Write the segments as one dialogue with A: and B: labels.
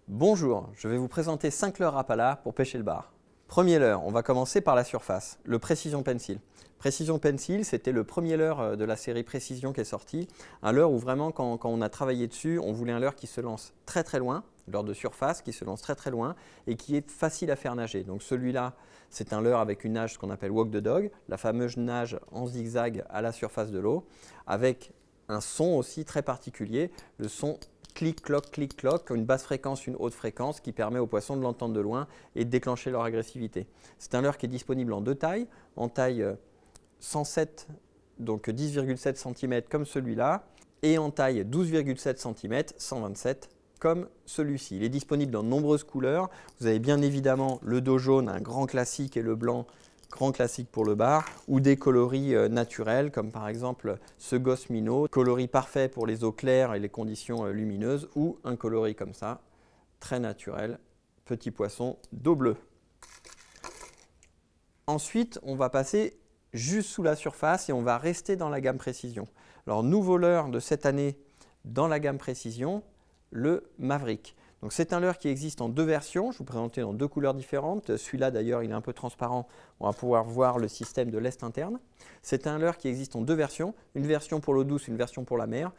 A: Bonjour, je vais vous présenter 5 leurres Rapala pour pêcher le bar. Premier leurre, on va commencer par la surface, le Precision Pencil. Precision Pencil, c'était le premier leurre de la série Precision qui est sorti. Un leurre où vraiment, quand on a travaillé dessus, on voulait un leurre qui se lance très très loin, leurre de surface qui se lance très très loin et qui est facile à faire nager. Donc celui-là, c'est un leurre avec une nage, ce qu'on appelle walk the dog, la fameuse nage en zigzag à la surface de l'eau, avec un son aussi très particulier, le son clic-cloc, une basse fréquence, une haute fréquence qui permet aux poissons de l'entendre de loin et de déclencher leur agressivité. C'est un leurre qui est disponible en deux tailles, en taille 107, donc 10,7 cm comme celui-là, et en taille 12,7 cm, 127 comme celui-ci. Il est disponible dans de nombreuses couleurs. Vous avez bien évidemment le dos jaune, un grand classique, et le blanc, grand classique pour le bar, ou des coloris naturels, comme par exemple ce Gosse Minnow, coloris parfait pour les eaux claires et les conditions lumineuses, ou un coloris comme ça, très naturel, petit poisson d'eau bleue. Ensuite, on va passer juste sous la surface et on va rester dans la gamme Précision. Alors, nouveau leurre de cette année dans la gamme Précision, le Maverick. Donc c'est un leurre qui existe en deux versions, je vous présentais dans deux couleurs différentes. Celui-là d'ailleurs il est un peu transparent, on va pouvoir voir le système de lest interne. C'est un leurre qui existe en deux versions, une version pour l'eau douce, une version pour la mer.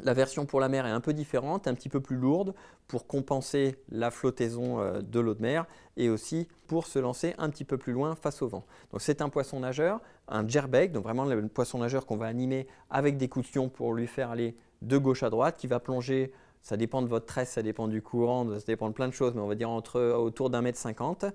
A: La version pour la mer est un peu différente, un petit peu plus lourde pour compenser la flottaison de l'eau de mer et aussi pour se lancer un petit peu plus loin face au vent. Donc c'est un poisson nageur, un jerkbait, donc vraiment le poisson nageur qu'on va animer avec des coups de fion pour lui faire aller de gauche à droite, qui va plonger. Ça dépend de votre tresse, ça dépend du courant, ça dépend de plein de choses, mais on va dire autour d'1,50 m,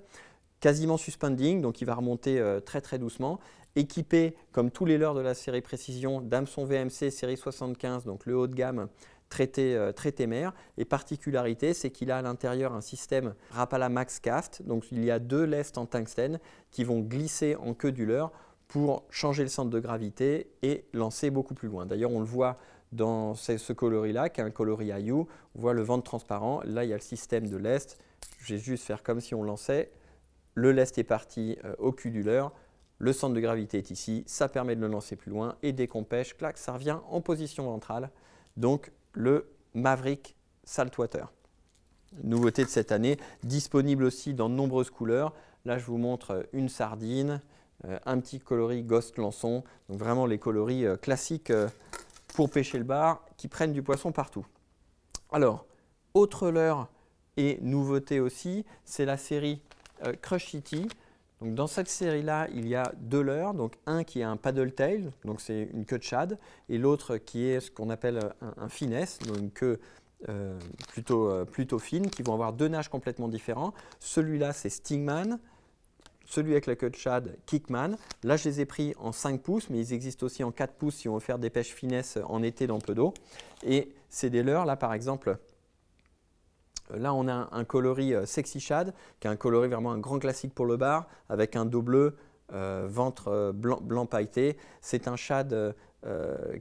A: quasiment suspending, donc il va remonter très très doucement, équipé comme tous les leurres de la série Précision d'hameçon VMC série 75, donc le haut de gamme traité mer. Et particularité, c'est qu'il a à l'intérieur un système Rapala Max Cast, donc il y a deux lestes en tungstène qui vont glisser en queue du leurre pour changer le centre de gravité et lancer beaucoup plus loin. D'ailleurs, on le voit dans ce coloris-là, qui est un coloris IU, on voit le ventre transparent. Là, il y a le système de lest. Je vais juste faire comme si on lançait. Le lest est parti au cul du leurre. Le centre de gravité est ici. Ça permet de le lancer plus loin. Et dès qu'on pêche, clac, ça revient en position ventrale. Donc, le Maverick Saltwater. Nouveauté de cette année, disponible aussi dans de nombreuses couleurs. Là, je vous montre une sardine, un petit coloris Ghost Lançon. Donc, vraiment les coloris classiques pour pêcher le bar, qui prennent du poisson partout. Alors, autre leurre et nouveauté aussi, c'est la série Crush City. Donc, dans cette série-là, il y a deux leurres. Donc, un qui est un paddle tail, donc c'est une queue de shad, et l'autre qui est ce qu'on appelle un finesse, donc une queue plutôt fine, qui vont avoir deux nages complètement différents. Celui-là, c'est Stingman. Celui avec la queue de shad, Kickman. Là, je les ai pris en 5 pouces, mais ils existent aussi en 4 pouces si on veut faire des pêches finesse en été dans peu d'eau. Et c'est des leurres, là par exemple, là on a un coloris Sexy Shad, qui est un coloris vraiment un grand classique pour le bar, avec un dos bleu, ventre blanc pailleté. C'est un shad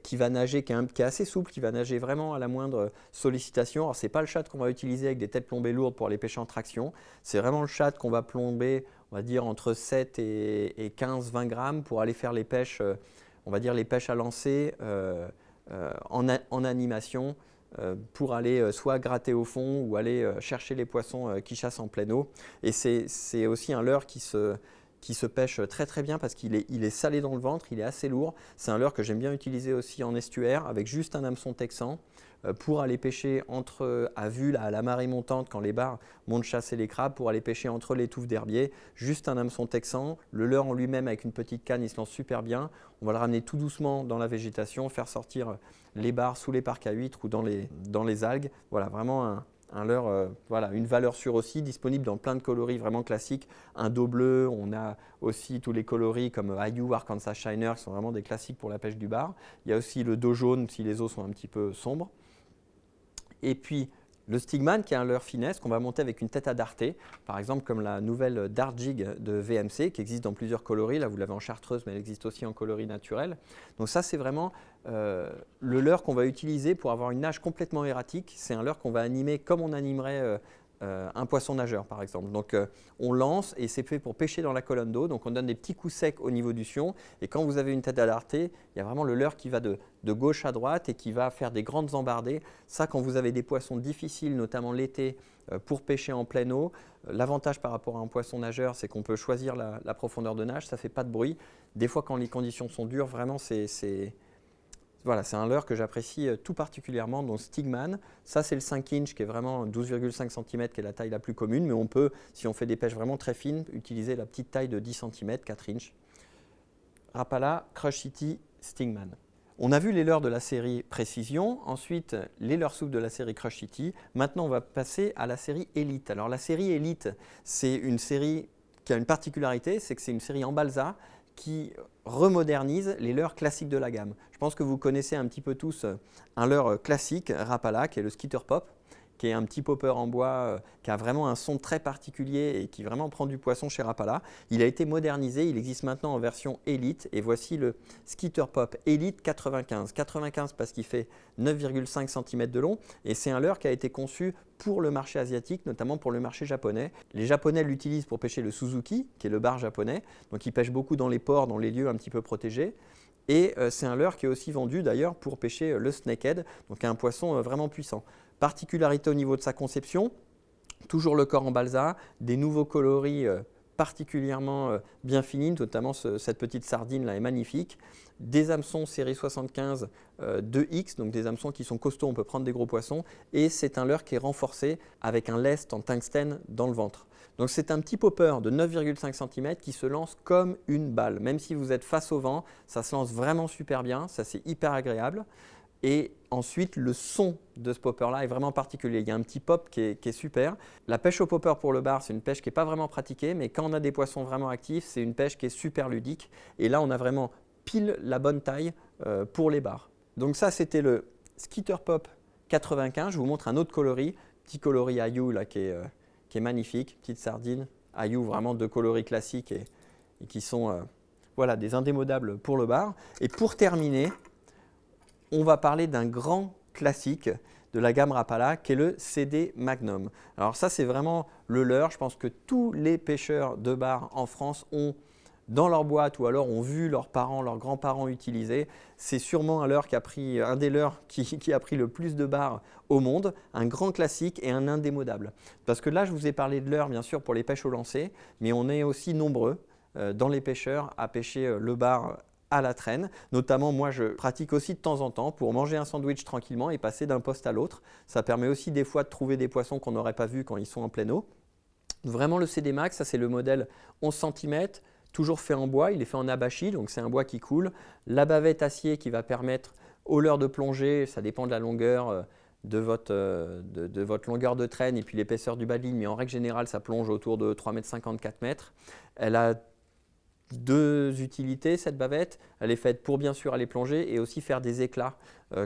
A: qui va nager, qui est assez souple, qui va nager vraiment à la moindre sollicitation. Alors, ce n'est pas le shad qu'on va utiliser avec des têtes plombées lourdes pour aller pêcher en traction. C'est vraiment le shad qu'on va plomber, on va dire, entre 7 et 15-20 grammes pour aller faire les pêches, on va dire les pêches à lancer en animation pour aller soit gratter au fond ou aller chercher les poissons qui chassent en pleine eau. Et c'est aussi un leurre qui se pêche très très bien parce qu'il est salé dans le ventre, il est assez lourd. C'est un leurre que j'aime bien utiliser aussi en estuaire avec juste un hameçon texan pour aller pêcher à vue à la marée montante quand les bars montent chasser les crabes, pour aller pêcher entre les touffes d'herbier. Juste un hameçon texan, le leurre en lui-même avec une petite canne, il se lance super bien. On va le ramener tout doucement dans la végétation, faire sortir les bars sous les parcs à huîtres ou dans les algues. Voilà, vraiment un leurre, voilà, une valeur sûre aussi, disponible dans plein de coloris vraiment classiques. Un dos bleu, on a aussi tous les coloris comme IU, Arkansas Shiner, qui sont vraiment des classiques pour la pêche du bar. Il y a aussi le dos jaune si les eaux sont un petit peu sombres. Et puis le Stingman, qui est un leurre finesse qu'on va monter avec une tête à darter, par exemple comme la nouvelle Dart Jig de VMC, qui existe dans plusieurs coloris. Là, vous l'avez en chartreuse, mais elle existe aussi en coloris naturel. Donc ça, c'est vraiment le leurre qu'on va utiliser pour avoir une nage complètement erratique. C'est un leurre qu'on va animer comme on animerait un poisson nageur par exemple. Donc on lance et c'est fait pour pêcher dans la colonne d'eau. Donc on donne des petits coups secs au niveau du sion et quand vous avez une tête à darté, il y a vraiment le leurre qui va de gauche à droite et qui va faire des grandes embardées. Ça, quand vous avez des poissons difficiles, notamment l'été, pour pêcher en pleine eau, l'avantage par rapport à un poisson nageur, c'est qu'on peut choisir la profondeur de nage, ça ne fait pas de bruit. Des fois, quand les conditions sont dures, vraiment, voilà, c'est un leurre que j'apprécie tout particulièrement, donc Stigman. Ça, c'est le 5 inch qui est vraiment 12,5 cm, qui est la taille la plus commune, mais on peut, si on fait des pêches vraiment très fines, utiliser la petite taille de 10 cm, 4 inch. Rapala, Crush City, Stigman. On a vu les leurres de la série Précision, ensuite les leurres souples de la série Crush City. Maintenant, on va passer à la série Elite. Alors la série Elite, c'est une série qui a une particularité, c'est que c'est une série en balsa qui remodernise les leurres classiques de la gamme. Je pense que vous connaissez un petit peu tous un leurre classique, Rapala, qui est le Skitter Pop, qui est un petit popper en bois qui a vraiment un son très particulier et qui vraiment prend du poisson chez Rapala. Il a été modernisé, il existe maintenant en version Elite et voici le Skitter Pop Elite 95. 95 parce qu'il fait 9,5 cm de long et c'est un leurre qui a été conçu pour le marché asiatique, notamment pour le marché japonais. Les Japonais l'utilisent pour pêcher le Suzuki, qui est le bar japonais, donc ils pêchent beaucoup dans les ports, dans les lieux un petit peu protégés. Et c'est un leurre qui est aussi vendu d'ailleurs pour pêcher le snakehead, donc un poisson vraiment puissant. Particularité au niveau de sa conception, toujours le corps en balsa, des nouveaux coloris particulièrement bien finis, notamment cette petite sardine là est magnifique. Des hameçons série 75 2X, donc des hameçons qui sont costauds, on peut prendre des gros poissons. Et c'est un leurre qui est renforcé avec un lest en tungstène dans le ventre. Donc c'est un petit popper de 9,5 cm qui se lance comme une balle. Même si vous êtes face au vent, ça se lance vraiment super bien, ça c'est hyper agréable. Et ensuite, le son de ce popper-là est vraiment particulier. Il y a un petit pop qui est super. La pêche au popper pour le bar, c'est une pêche qui n'est pas vraiment pratiquée, mais quand on a des poissons vraiment actifs, c'est une pêche qui est super ludique. Et là, on a vraiment pile la bonne taille pour les bars. Donc ça, c'était le Skitter Pop 95. Je vous montre un autre coloris, petit coloris Ayu là, qui est magnifique, petite sardine. Ayu, vraiment deux coloris classiques et qui sont voilà, des indémodables pour le bar. Et pour terminer, on va parler d'un grand classique de la gamme Rapala qui est le CD Magnum. Alors ça, c'est vraiment le leurre. Je pense que tous les pêcheurs de bar en France ont dans leur boîte ou alors ont vu leurs parents, leurs grands-parents utiliser. C'est sûrement un leurre un des leurres qui a pris le plus de bars au monde, un grand classique et un indémodable. Parce que là, je vous ai parlé de leurre bien sûr pour les pêches au lancer, mais on est aussi nombreux dans les pêcheurs à pêcher le bar à la traîne. Notamment, moi, je pratique aussi de temps en temps pour manger un sandwich tranquillement et passer d'un poste à l'autre. Ça permet aussi des fois de trouver des poissons qu'on n'aurait pas vus quand ils sont en pleine eau. Vraiment, le CD Max, ça c'est le modèle 11 cm, toujours fait en bois. Il est fait en abachi, donc c'est un bois qui coule. La bavette acier qui va permettre au leurre de plonger, ça dépend de la longueur de votre longueur de traîne et puis l'épaisseur du bas de ligne, mais en règle générale, ça plonge autour de 3,50 m, 4 m. Elle a deux utilités, cette bavette. Elle est faite pour bien sûr aller plonger et aussi faire des éclats.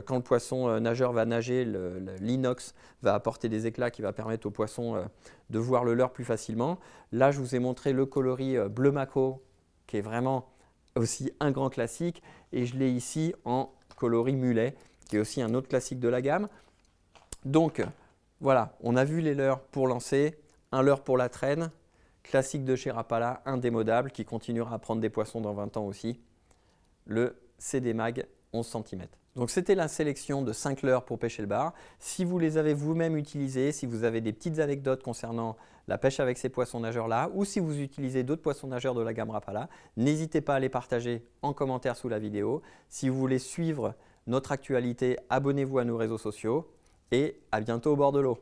A: Quand le poisson nageur va nager, l'inox va apporter des éclats qui va permettre au poisson de voir le leurre plus facilement. Là, je vous ai montré le coloris bleu maquereau qui est vraiment aussi un grand classique et je l'ai ici en coloris mulet qui est aussi un autre classique de la gamme. Donc voilà, on a vu les leurres pour lancer, un leurre pour la traîne, classique de chez Rapala, indémodable, qui continuera à prendre des poissons dans 20 ans aussi, le CD Mag 11 cm. Donc c'était la sélection de 5 leurres pour pêcher le bar. Si vous les avez vous-même utilisés, si vous avez des petites anecdotes concernant la pêche avec ces poissons nageurs-là, ou si vous utilisez d'autres poissons nageurs de la gamme Rapala, n'hésitez pas à les partager en commentaire sous la vidéo. Si vous voulez suivre notre actualité, abonnez-vous à nos réseaux sociaux et à bientôt au bord de l'eau.